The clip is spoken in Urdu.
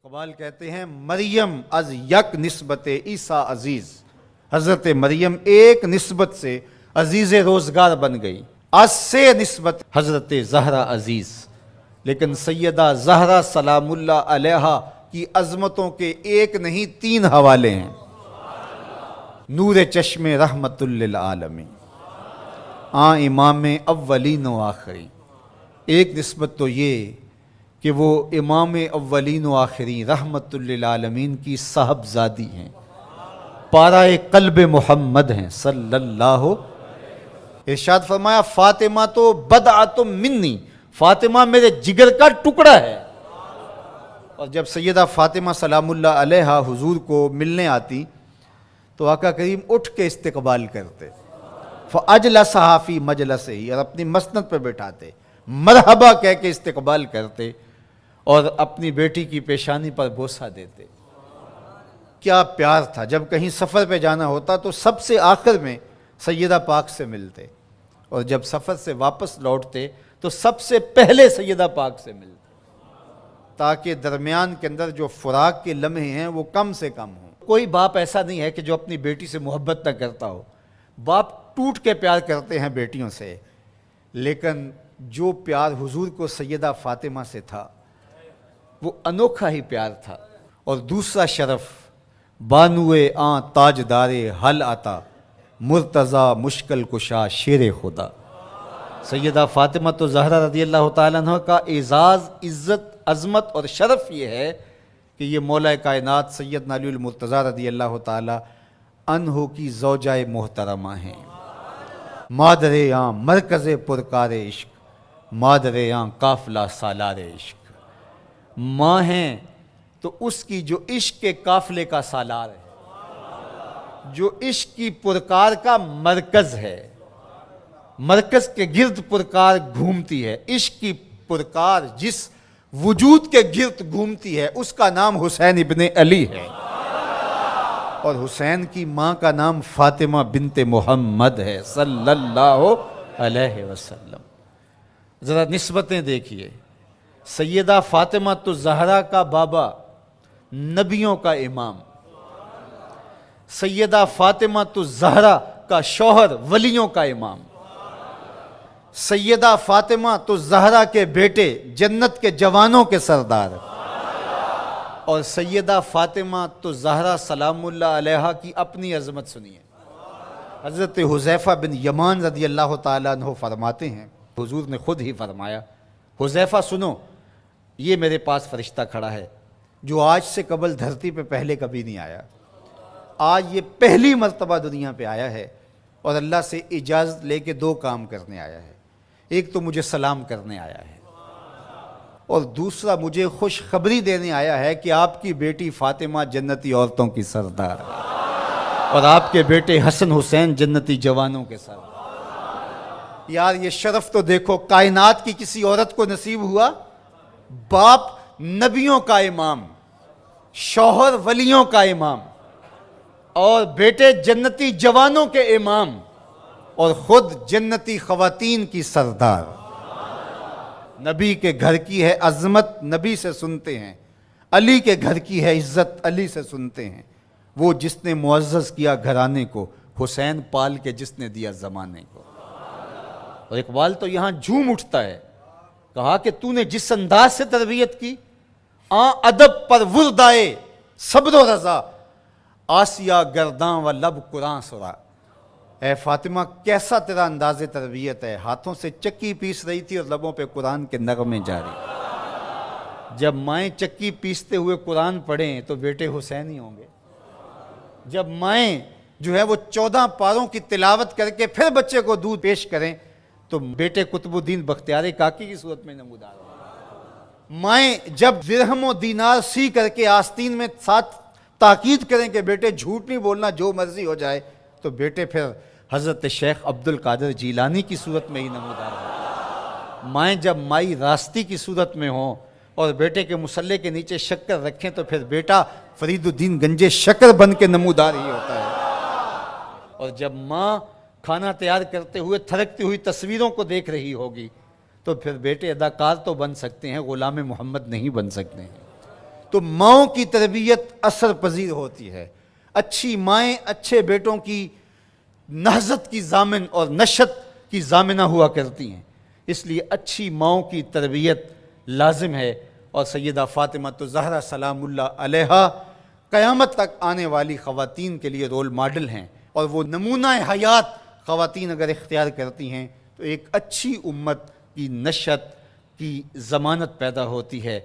اقبال کہتے ہیں مریم از یک نسبت عیسیٰ عزیز، حضرت مریم ایک نسبت سے عزیز روزگار بن گئی، از سے نسبت حضرت زہرا عزیز، لیکن سیدہ زہرا سلام اللہ علیہا کی عظمتوں کے ایک نہیں 3 حوالے ہیں۔ نور چشم رحمت للعالمین، امام اولین و آخرین۔ ایک نسبت تو یہ کہ وہ امام اولین و آخرین رحمت للعالمین کی صاحبزادی ہیں، پارہ قلب محمد ہیں صلی اللہ۔ ارشاد فرمایا فاطمہ تو بدعۃ منی، فاطمہ میرے جگر کا ٹکڑا ہے۔ اور جب سیدہ فاطمہ سلام اللہ علیہا حضور کو ملنے آتی تو آقا کریم اٹھ کے استقبال کرتے، فاجلسہا فی مجلسہ، اور اپنی مسند پہ بٹھاتے، مرحبا کہہ کے استقبال کرتے اور اپنی بیٹی کی پیشانی پر بوسہ دیتے۔ کیا پیار تھا! جب کہیں سفر پہ جانا ہوتا تو سب سے آخر میں سیدہ پاک سے ملتے، اور جب سفر سے واپس لوٹتے تو سب سے پہلے سیدہ پاک سے ملتے، تاکہ درمیان کے اندر جو فراق کے لمحے ہیں وہ کم سے کم ہوں۔ کوئی باپ ایسا نہیں ہے کہ جو اپنی بیٹی سے محبت نہ کرتا ہو، باپ ٹوٹ کے پیار کرتے ہیں بیٹیوں سے، لیکن جو پیار حضور کو سیدہ فاطمہ سے تھا وہ انوکھا ہی پیار تھا۔ اور دوسرا شرف بانوئے آن تاجدار حل آتا، مرتضی مشکل کشا شیر خدا۔ سیدہ فاطمہ تو زہرا رضی اللہ تعالیٰ عنہ کا اعزاز، عزت، عظمت اور شرف یہ ہے کہ یہ مولا کائنات سیدنا علی المرتضیٰ رضی اللہ تعالیٰ عنہ کی زوجہ محترمہ ہیں۔ مادر آں مرکز پرکار عشق، مادر آں قافلہ سالار عشق۔ ماں ہیں تو اس کی جو عشق کے قافلے کا سالار ہے، جو عشق کی پرکار کا مرکز ہے، مرکز کے گرد پرکار گھومتی ہے۔ عشق کی پرکار جس وجود کے گرد گھومتی ہے اس کا نام حسین ابن علی ہے، اور حسین کی ماں کا نام فاطمہ بنت محمد ہے صلی اللہ علیہ وسلم۔ ذرا نسبتیں دیکھیے، سیدہ فاطمہ تو زہرا کا بابا نبیوں کا امام، سیدہ فاطمہ تو زہرا کا شوہر ولیوں کا امام، سیدہ فاطمہ تو زہرا کے بیٹے جنت کے جوانوں کے سردار، اور سیدہ فاطمہ تو زہرا سلام اللہ علیہا کی اپنی عظمت سنیے۔ حضرت حذیفہ بن یمان رضی اللہ تعالیٰ عنہ فرماتے ہیں، حضور نے خود ہی فرمایا، حذیفہ سنو، یہ میرے پاس فرشتہ کھڑا ہے جو آج سے قبل دھرتی پہ پہلے کبھی نہیں آیا، آج یہ پہلی مرتبہ دنیا پہ آیا ہے، اور اللہ سے اجازت لے کے 2 کام کرنے آیا ہے۔ ایک تو مجھے سلام کرنے آیا ہے، اور دوسرا مجھے خوشخبری دینے آیا ہے کہ آپ کی بیٹی فاطمہ جنتی عورتوں کی سردار ہے، اور آپ کے بیٹے حسن حسین جنتی جوانوں کے سردار۔ یار یہ شرف تو دیکھو، کائنات کی کسی عورت کو نصیب ہوا، باپ نبیوں کا امام، شوہر ولیوں کا امام، اور بیٹے جنتی جوانوں کے امام، اور خود جنتی خواتین کی سردار۔ نبی کے گھر کی ہے عظمت، نبی سے سنتے ہیں، علی کے گھر کی ہے عزت، علی سے سنتے ہیں۔ وہ جس نے معزز کیا گھرانے کو، حسین پال کے جس نے دیا زمانے کو۔ اور اقبال تو یہاں جھوم اٹھتا ہے، کہا کہ تو نے جس انداز سے تربیت کی، ادب پر وردائے صبر و رضا، آسیہ گرداں و لب قرآن سرا۔ اے فاطمہ کیسا تیرا انداز تربیت ہے، ہاتھوں سے چکی پیس رہی تھی اور لبوں پہ قرآن کے نغمے جاری۔ جب مائیں چکی پیستے ہوئے قرآن پڑھیں تو بیٹے حسین ہی ہوں گے، جب مائیں جو ہے وہ 14 پاروں کی تلاوت کر کے پھر بچے کو دودھ پیش کریں تو بیٹے قطب الدین بختیار کاکی کی صورت میں نمودار ہوں۔ مائیں جب درہم و دینار سی کر کے آستین میں ساتھ تاکید کریں کہ بیٹے جھوٹ نہیں بولنا، جو مرضی ہو جائے، تو بیٹے پھر حضرت شیخ عبد القادر جیلانی کی صورت میں ہی نمودار ہوں۔ مائیں جب مائی راستی کی صورت میں ہوں اور بیٹے کے مسلح کے نیچے شکر رکھیں تو پھر بیٹا فرید الدین گنجے شکر بن کے نمودار ہی ہوتا ہے۔ اور جب ماں کھانا تیار کرتے ہوئے تھرکتی ہوئی تصویروں کو دیکھ رہی ہوگی تو پھر بیٹے اداکار تو بن سکتے ہیں، غلام محمد نہیں بن سکتے ہیں۔ تو ماؤں کی تربیت اثر پذیر ہوتی ہے۔ اچھی مائیں اچھے بیٹوں کی نہضت کی ضامن اور نشت کی ضامنہ ہوا کرتی ہیں، اس لیے اچھی ماؤں کی تربیت لازم ہے۔ اور سیدہ فاطمہ تو زہرا سلام اللہ علیہا قیامت تک آنے والی خواتین کے لیے رول ماڈل ہیں، اور وہ نمونہ حیات خواتین اگر اختیار کرتی ہیں تو ایک اچھی امت کی نشت کی ضمانت پیدا ہوتی ہے۔